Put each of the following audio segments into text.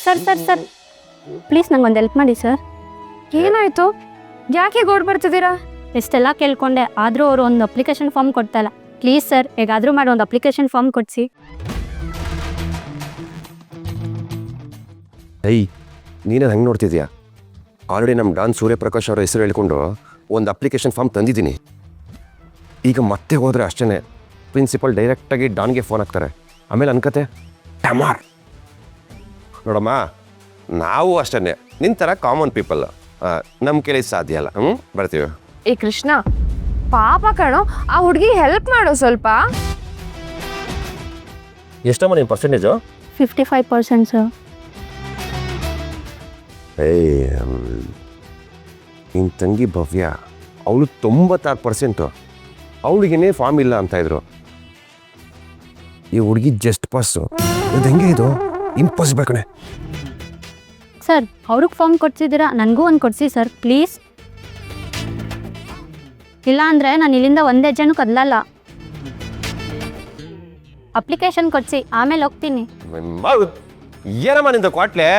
Sir please ನಂಗೊಂದು help ಮಾಡಿ sir. ಏನಾಯ್ತು? ಯಾಕೆ ಗೋಡ್ ಬರ್ತಿದ್ದೀರಾ? ಇಷ್ಟೆಲ್ಲ ಕೇಳ್ಕೊಂಡೆ, ಆದರೂ ಅವರು ಒಂದು ಅಪ್ಲಿಕೇಶನ್ ಫಾರ್ಮ್ ಕೊಡ್ತಾಯಿಲ್ಲ. ಪ್ಲೀಸ್ ಸರ್, ಹೇಗಾದರೂ ಮಾಡಿ ಒಂದು ಅಪ್ಲಿಕೇಶನ್ ಫಾರ್ಮ್ ಕೊಡಿಸಿ. ನೀನು ಹಂಗೆ ನೋಡ್ತಿದ್ಯಾ? ಆಲ್ರೆಡಿ ನಮ್ಮ ಡಾನ್ ಸೂರ್ಯಪ್ರಕಾಶ್ ಅವರ ಹೆಸರು ಹೇಳ್ಕೊಂಡು ಒಂದು ಅಪ್ಲಿಕೇಶನ್ ಫಾರ್ಮ್ ತಂದಿದ್ದೀನಿ. ಈಗ ಮತ್ತೆ ಹೋದರೆ ಅಷ್ಟೇ ಪ್ರಿನ್ಸಿಪಲ್ ಡೈರೆಕ್ಟಾಗಿ ಡಾನ್ಗೆ ಫೋನ್ ಹಾಕ್ತಾರೆ. ಆಮೇಲೆ ಅನ್ಕತೆ ಟಮಾರ್. ನೋಡಮ್ಮ, ನಾವು ಅಷ್ಟೇ ನಿನ್ನ ಥರ ಕಾಮನ್ ಪೀಪಲ್, ನಮ್ಮ ಕೈಲಿ ಸಾಧ್ಯ ಅಲ್ಲ. ಬರ್ತೀವಿ. ಏ ಕೃಷ್ಣ, ಪಾಪ ಕಣೋ, ಆ ಹುಡುಗಿ ಹೆಲ್ಪ್ ಮಾಡೋ ಸ್ವಲ್ಪ. ಎಷ್ಟಮ್ಮ ನಿನ್ನ ಪರ್ಸೆಂಟೇಜು? 55% ಸರ್. ನಿನ್ನ ತಂಗಿ ಭವ್ಯ, ಅವಳು 96%. ಅವಳಿಗೇನೇ ಫಾರ್ಮ್ ಇಲ್ಲ ಅಂತ ಇದ್ರು. ಈ ಹುಡುಗಿ ಜಸ್ಟ್ ಪಾಸು. ಇದು ಹೆಂಗೆ? ಇದು ಇಂಪಾಸಿಬಲ್ ಕಣೆ. ಸರ್, ಅವ್ರಿಗೆ ಫಾರ್ಮ್ ಕೊಡ್ಸಿದ್ದೀರಾ, ನನಗೂ ಒಂದು ಕೊಡಿಸಿ ಸರ್ ಪ್ಲೀಸ್. ಇಲ್ಲ ಅಂದರೆ ನಾನು ಇಲ್ಲಿಂದ ಒಂದೇ ಹೆಜ್ಜೆನೂ ಕದಲಲ್ಲ. ಅಪ್ಲಿಕೇಶನ್ ಕೊಡಿಸಿ, ಆಮೇಲೆ ಹೋಗ್ತೀನಿ. ಏನಮ್ಮ ನಿಂದ ಕ್ವಾಟ್ಲೆ?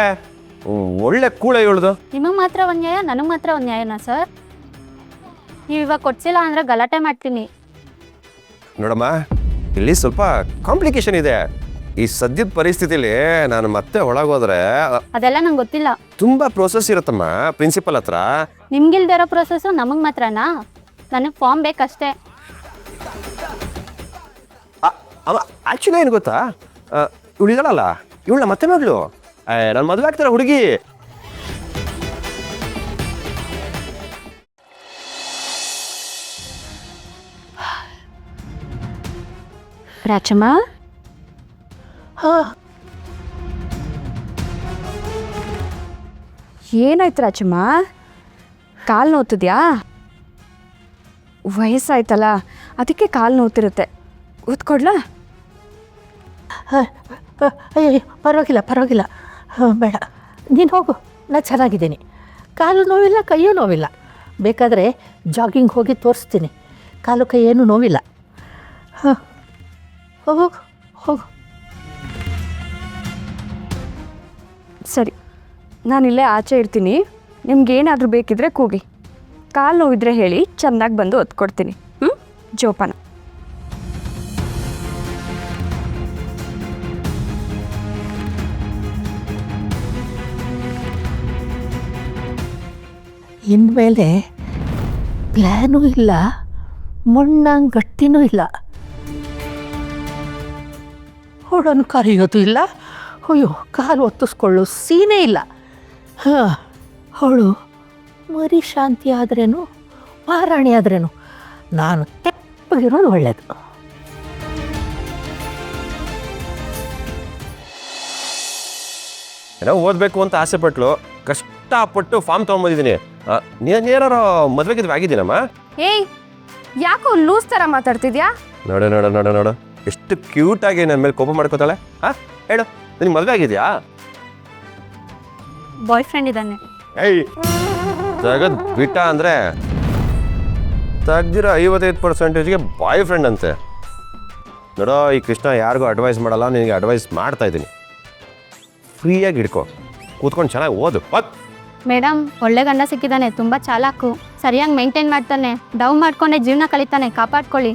ಒಳ್ಳೆ ಕೂಳ ಹೇಳುದು. ನಿಮಗೆ ಮಾತ್ರ ಒಂದು ನ್ಯಾಯ, ನನಗೆ ಮಾತ್ರ ಒಂದು ನ್ಯಾಯನಾ ಸರ್? ನೀವು ಇವಾಗ ಕೊಡ್ಸಿಲ್ಲ ಅಂದರೆ ಗಲಾಟೆ ಮಾಡ್ತೀನಿ. ನೋಡಮ್ಮ, ಇಲ್ಲಿ ಸ್ವಲ್ಪ ಕಾಂಪ್ಲಿಕೇಶನ್ ಇದೆ. ಈ ಸದ್ಯದ ಪರಿಸ್ಥಿತಿಲಿ ನಾನು ಮತ್ತೆ ಒಳಗೋದ್ರೆ ಅದೆಲ್ಲ ನಂಗೆ ಗೊತ್ತಿಲ್ಲ. ತುಂಬ ಪ್ರೋಸೆಸ್ ಇರುತ್ತಮ್ಮ ಪ್ರಿನ್ಸಿಪಲ್ ಹತ್ರ. ನಿಮ್ಗಿಲ್ದೇ ಇರೋ ಪ್ರೊಸೆಸ್ಸು ನಮಗೆ ಮಾತ್ರನಾ? ನನಗೆ ಫಾರ್ಮ್ ಬೇಕಷ್ಟೇ. ಆ್ಯಕ್ಚುಲಿ ಏನು ಗೊತ್ತಾ, ಇವಳಿಗಳಲ್ಲ, ಇವಳ ಮತ್ತೆ ಮಗಳು. ನನ್ನ ಮದುವೆ ಆಗ್ತಾರೆ ಹುಡುಗಿ. ರಾಚಮ್ಮ, ಏನಾಯ್ತು ರಾಚಮ್ಮ? ಕಾಲು ನೋವ್ತಿದ್ಯಾ? ವಯಸ್ಸಾಯ್ತಲ್ಲ, ಅದಕ್ಕೆ ಕಾಲು ನೋವ್ತಿರುತ್ತೆ. ಕೂತ್ಕೊಡ್ಲಾ? ಅಯ್ಯೋ, ಪರವಾಗಿಲ್ಲ, ಬೇಡ, ನೀನು ಹೋಗು, ನಾನು ಚೆನ್ನಾಗಿದ್ದೀನಿ. ಕಾಲು ನೋವಿಲ್ಲ, ಕೈಯೂ ನೋವಿಲ್ಲ. ಬೇಕಾದರೆ ಜಾಗಿಂಗ್ ಹೋಗಿ ತೋರಿಸ್ತೀನಿ. ಕಾಲು ಕೈ ಏನೂ ನೋವಿಲ್ಲ. ಹಾಂ, ಹೋಗು. ಸರಿ, ನಾನಿಲ್ಲೇ ಆಚೆ ಇರ್ತೀನಿ. ನಿಮ್ಗೇನಾದರೂ ಬೇಕಿದ್ರೆ ಕೂಗಿ. ಕಾಲು ನೋವಿದ್ರೆ ಹೇಳಿ, ಚೆನ್ನಾಗಿ ಬಂದು ಒತ್ಕೊಡ್ತೀನಿ. ಜೋಪಾನ. ಇನ್ಮೇಲೆ ಪ್ಲ್ಯಾನೂ ಇಲ್ಲ, ಮಣ್ಣಂಗೆ ಗಟ್ಟಿನೂ ಇಲ್ಲ. ಅವಳನ್ನು ಕರೆಯೋದು ಇಲ್ಲ, ಅಯ್ಯೋ ಕಾಲು ಒತ್ತಿಸ್ಕೊಳ್ಳೋ ಸೀನೇ ಇಲ್ಲ. ಹಾಂ, ಅವಳು ಮರಿ ಶಾಂತಿ ಆದ್ರೇನು ಮಹಾರಾಣಿ ಆದ್ರೇನು ನಾನು ತೆಪ್ಪಗಿರೋದು ಒಳ್ಳೆಯದು. ಏನೋ ಓದಬೇಕು ಅಂತ ಆಸೆ ಪಟ್ಲು, ಕಷ್ಟಪಟ್ಟು ಫಾರ್ಮ್ ತೊಗೊಂಬಂದಿದ್ದೀನಿ. ನೀನೇನಾರು ಮದುವೆಗಿದ್ವಿ ಆಗಿದ್ದೀನಮ್ಮ? ಏಯ್, ಯಾಕೋ ಲೂಸ್ ಥರ ಮಾತಾಡ್ತಿದ್ಯಾ? ನೋಡು ಎಷ್ಟು ಕ್ಯೂಟಾಗಿ ನನ್ನ ಮೇಲೆ ಕೋಪ ಮಾಡ್ಕೋತಾಳೆ. ಹೇಳು, ನಿನಗೆ ಮದುವೆ ಆಗಿದೆಯಾ? ಬಾಯ್ ಫ್ರೆಂಡ್ ಇದ್ದಾನೆ. ತೆಗೆದು ಬಿಟ್ಟ ಅಂದರೆ ತೆಗ್ದಿರೋ 55%ಗೆ ಬಾಯ್ ಫ್ರೆಂಡ್ ಅಂತೆ. ನೋಡೋ, ಈ ಕೃಷ್ಣ ಯಾರಿಗೂ ಅಡ್ವೈಸ್ ಮಾಡಲ್ಲ, ನಿನಗೆ ಅಡ್ವೈಸ್ ಮಾಡ್ತಾ ಇದ್ದೀನಿ. ಫ್ರೀಯಾಗಿ ಹಿಡ್ಕೊ, ಕೂತ್ಕೊಂಡು ಚೆನ್ನಾಗಿ ಓದು. ಮೇಡಮ್, ಒಳ್ಳೆ ಗಂಡ ಸಿಕ್ಕಿದ್ದಾನೆ, ತುಂಬ ಚಾಲಾಕು, ಸರಿಯಾಗಿ ಮೇಂಟೈನ್ ಮಾಡ್ತಾನೆ, ಡವ್ ಮಾಡ್ಕೊಂಡೆ ಜೀವನ ಕಲಿತಾನೆ, ಕಾಪಾಡ್ಕೊಳ್ಳಿ.